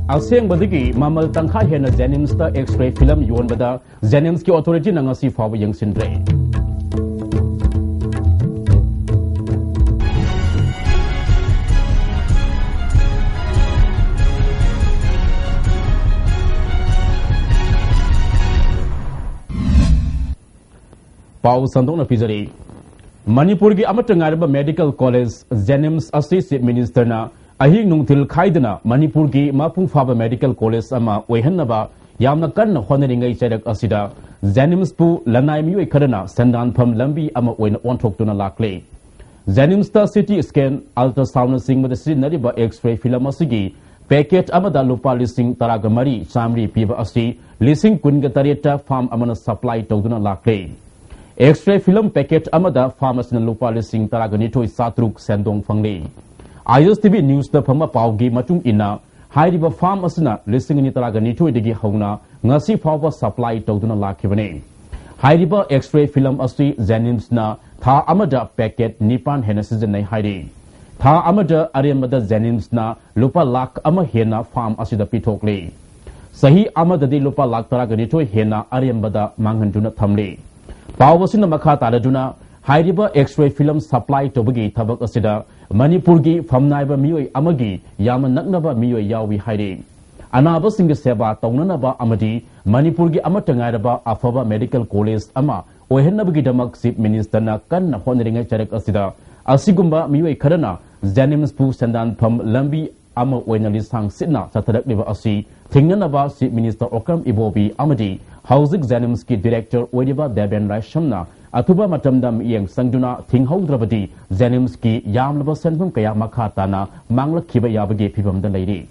Aseng badigi mamal tangkha hena Jennings ta X-ray film yon bada Jennings ki authority na ngasi fawa yang sindre. Pau sandong na pizari. Manipur ki amatangarba medical college Jennings Assistant Minister na ahing nungtil khaidana Manipur ki mapung faba medical college ama oihanaba yamna kanna honaringai cherak asida Jennings pu lanai mioi khadana sandan pham lambi ama oina onthok tuna lakle Jennings ta CT scan ultrasound singma da sinariba X-ray film asigi packet amada lupa lising taraga mari samri piba asi lising kunga tareta farm amana supply tawduna lakle X-ray film packet amada pharmacy na lupa lising taraga nitoi satruk sendong fangle Istv News da phama paugi matung ina hairiba farm asna lising ni taraga nitoi digi hauna ngasi fawa supply tawduna lakhibane hairiba X-ray film asi Jennings na tha amada packet nipan hena season hairi tha amada ariamada Jennings na lupa lak ama hena farm asida pitokle sahi amada di lupa lak taraga nitoi hena ariambada manghanduna thamle pawasina makha taladuna hairiba X-ray film supply tobagi thabak asida Manipur gi famnaiba mioi amagi yama naknaba mioi yawi hairi anaba singa seba tawnanaba amadi Manipur gi amatangairaba afaba medical college ama ohenabagi damak chief minister na kanna honringa charak asida asigumba mioi kharana Jennings pu sandan pham lambi ama oinali sang sitna sathadak liba asi thingnanaba chief minister Okram Ibobi amadi housing Jennings ki director oidiba Deben Rai Shamna Atuba matamdam yang sangduna thinghaudrabadi Jennings ki yamlaba senfum kaya makhatana manglakhiba yabagi phibamda leiri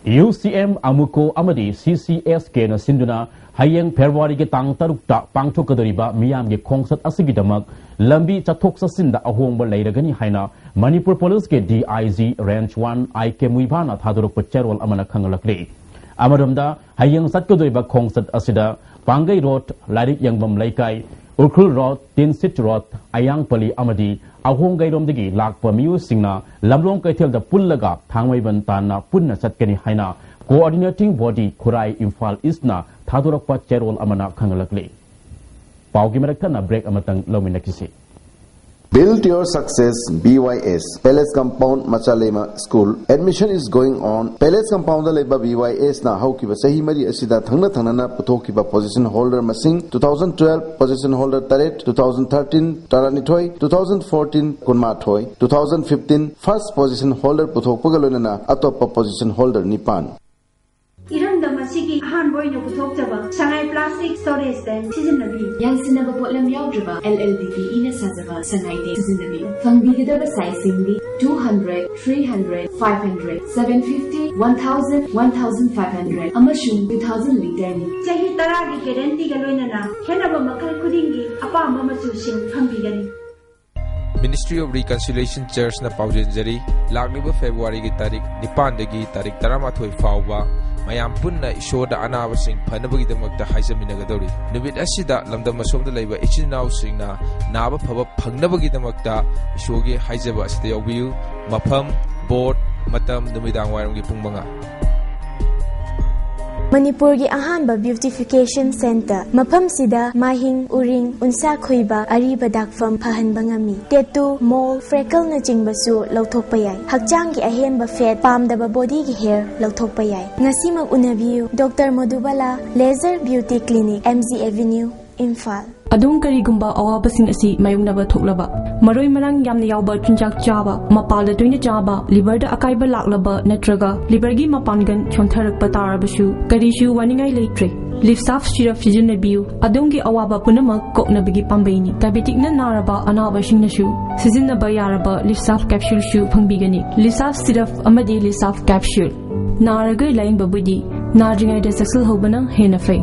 UCM Amuko amadi CCSK na sinduna hayeng February ki tang tarukta pangthokadariba miyam gi khongsat asigidamak lambi chathok sasinda ahongba leiragani haina Manipur Police ke DIG Range 1 IK Muibana thadurok pacherol amana khangalakle Amadamda hayeng satkadariba khongsat asida Pangai Road, Larik Yangbam Laikai, Urkul Road, Tinsit Road, Ayang Pali Amadi, Ahongai Romdigi, Lakpa Miu Singna, Lamlong Kaitel the Pullaga, Tangway Bantana, Punna Satkani Haina, Coordinating Body, Kurai Imphal Isna, Tadurapa Cherol Amana Kangalakli. Paugimerakana break Amatang Lominakisi. Build your success BYS Palace Compound Machalema School admission is going on Palace Compound leba BYS na haukiba sahi mari asida thangna thanana puthokiba position holder masing 2012 position holder taret 2013 taranithoi 2014 kunmathoi 2015 first position holder puthokpagalona atopa position holder nipan Iranda masigi han boy no puthokjaba sangai plastic storage tank sizinnabi yang sinaba potlam yaudreba LLDP ina sajaba sangai de sizinnabi fangbigidaba sizing di 200 300 500 750 1000 1500 amashu 2000 liter ni chahi taragi guarantee ga loinana henaba makhal khudingi apama machu sing fangbigani Ministry of Reconciliation Church na Paujenjari Lagniba February ki tarik Nipandagi tarik Taramathoi Fauba Mayam punna ishoda anaba sing phanabagi damakta haijaminagadori nubit asida lamdam masomda leiba ichinau singna naba phaba phangnabagi damakta ishogi haijaba asida yawbiu mafam board matam numidang wairumgi pung 5 Manipur gi ahanba beautification center mafam sida mahing uring unsa khoiba ariba dakfam phahanba ngami tattoo mole freckle na jingbasu lauthokpa yai hakjang gi ahenba fat pamdaba body gi hair lauthokpa yai ngasimak unabiu Dr Madhubala Laser Beauty Clinic MZ Avenue Imphal Adung karigumba awabasing asi mayungnaba thoklaba maroi marang yamna yawba chunjak chaba mapalda toina chaba liver da akaiba laklaba natraga liver gi mapangan chontharakpa tarabasu karishu waningai leitre lifsaf syrup sijunabiu adungi awaba punamak koknabigi pambaini diabetic na naraba anaba singnasu sizinaba yaraba lifsaf capsule shu phangbigani lifsaf syrup amadi lifsaf capsule naraga laing babudi narjingai da saksal hobana hena fai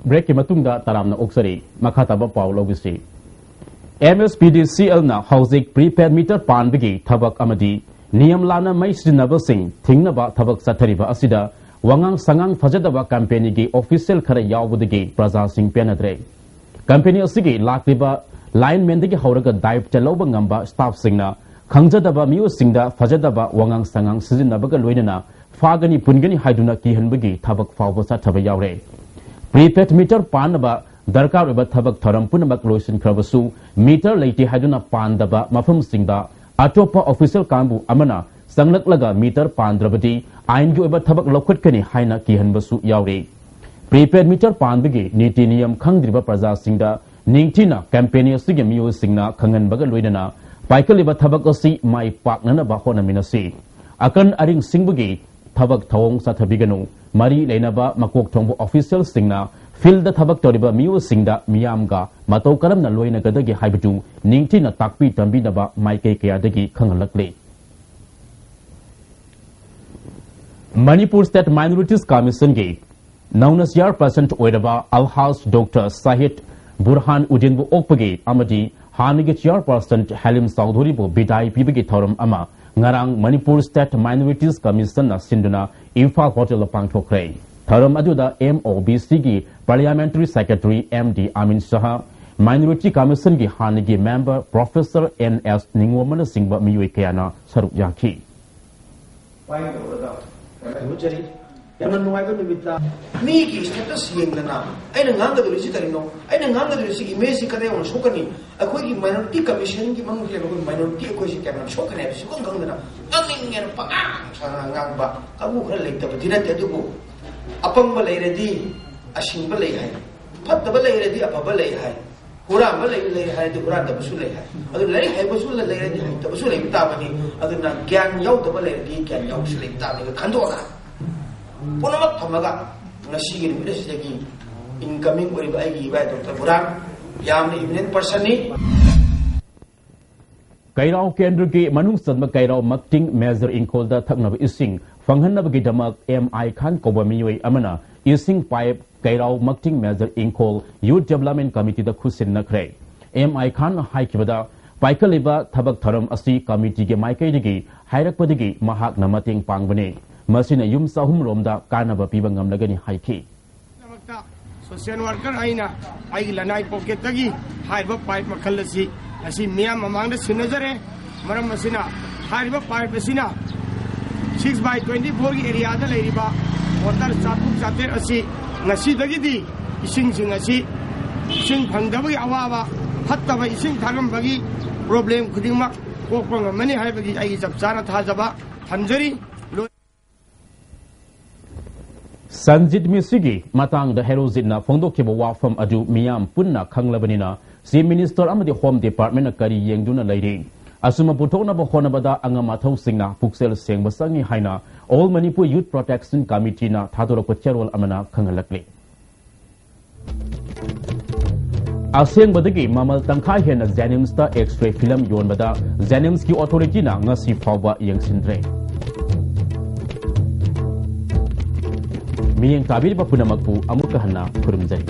break की मतुंगा तरामना ओक्सरी मखाताबा पाउलो बिसी MSPDCL na houzik prepaid meter panbigi thabak amadi niyam lana mai sinabasing thingnaba thabak sathariba asida wangang sangang fajadaba company gi official khara yawbudigi praja sing penadre company asigi lakliba lineman digi hauraga dive chaloba ngamba staff singna khangjadaba miu singda fajadaba wangang sangang sijinabaga loinana fagani pungani haiduna kihanbagi thabak fawba sathaba yawre prepaid meter panaba दरकार थबक थरम पुनमक लोइसन खरबसु metre लेटी हाइदुना पांदबा मफम सिंगदा अटोपा official कांबु अमना संगलकलगा metre पांद्रबदी आइन की थबक लौखटकनी हाइना किहनबसु यावरे prepaid meter पांबगी नीति नियम खंगद्रिबा प्रजा सिंगदा निंगथिना कैंपेनी सिगे मियो सिंगना खंगनबगा लोइदना पाइकलिबा थबक असि माइ पाकनना होनमिनसि अकन अरिंग सिंगबगी थबक थवोंग साथबिगनु मरी लेनबा मकोक थोंबु official सिंगना field the thabak toriba miu singda miyamga matau karam na loina gadagi haibatu ningti na takpi tambi naba maike kaya dagi khangalakle Manipur State Minorities Commission ge Naunas Yar Percent Oidaba Al-House Dr. Sahid Burhan Udinbu Okpage Amadi Hanigi Chairperson Halim Saudhuri bu Bidai Pibigi Thorum Ama Ngarang Manipur State Minorities Commission na Sinduna Imphal Hotel Pangthokre Tharam aduda MOBC gi Parliamentary Secretary MD Amin Shah Minority Commission gi Hanigi Member Professor NS Ningwamana Singba Miyoi Kayana Saruk Yaki Miki status yengna aina nganga do risi tarino aina nganga do risi image kade on sokani akoi ki minority commission ki mang le ko minority ko si kana sokane si ko nganga aning ngen pa ngang ba kabu khara le ta dina te du apang ba leiredi asing ba lei hai phat ba leiredi apa ba lei hai hura ba lei hai de hura da basu lei hai adu lei hai basu leiredi hai ta basu lei ta ba ni adu na gyan yau da ba leiredi gyan yau su lei ta ni kan do na punamak thamaga ngasi gi university incoming ori ba gi ba Dr. Buran yam ni eminent person ni Kairao Kendra ki manung sadma Kairao Makting Measure Inkolda Thaknab Ising Fanghanabagi Damak MI Khan Kobamiyoi Amana Ising Pipe Kairao Makting Measure Inkol Youth Development Committee da Khusin Nakre MI Khan Haikibada Paikaliba Thabak Tharam Asi Committee ge Maikai digi Hairakpadigi Mahak Namating Pangbane Masina Yum Sahum Romda Kanaba Pibangam Lagani Haiki Social worker aina ai lanai pocket tagi haiba pipe makhalasi asi miyam amang da sinajare maram masina haiba pipe masina 6/24 gi area da leiriba water chapuk chate asi ngasi dagi di ising sing asi ising phangdabagi awawa phattaba ising thagam bagi problem khudingmak kokpang mani haibagi ai japchana thajaba thamjari Sanjit Misigi matang the herozit na fondo kiba wafam adu miyam punna khanglabanina si minister amadi home department na kari yengduna leiri asuma puthona ba khona bada angama thau singna puksel seng basangi haina all Manipur Youth Protection Committee na thadoro ko cherol amana khangalakle Aseng badagi mamal tangkhai hena Jenims ta X-ray film yon bada Jenims ki authority na ngasi phawba yengsindre Miyang tabir pa punamakpu amuk kahana kurumjari.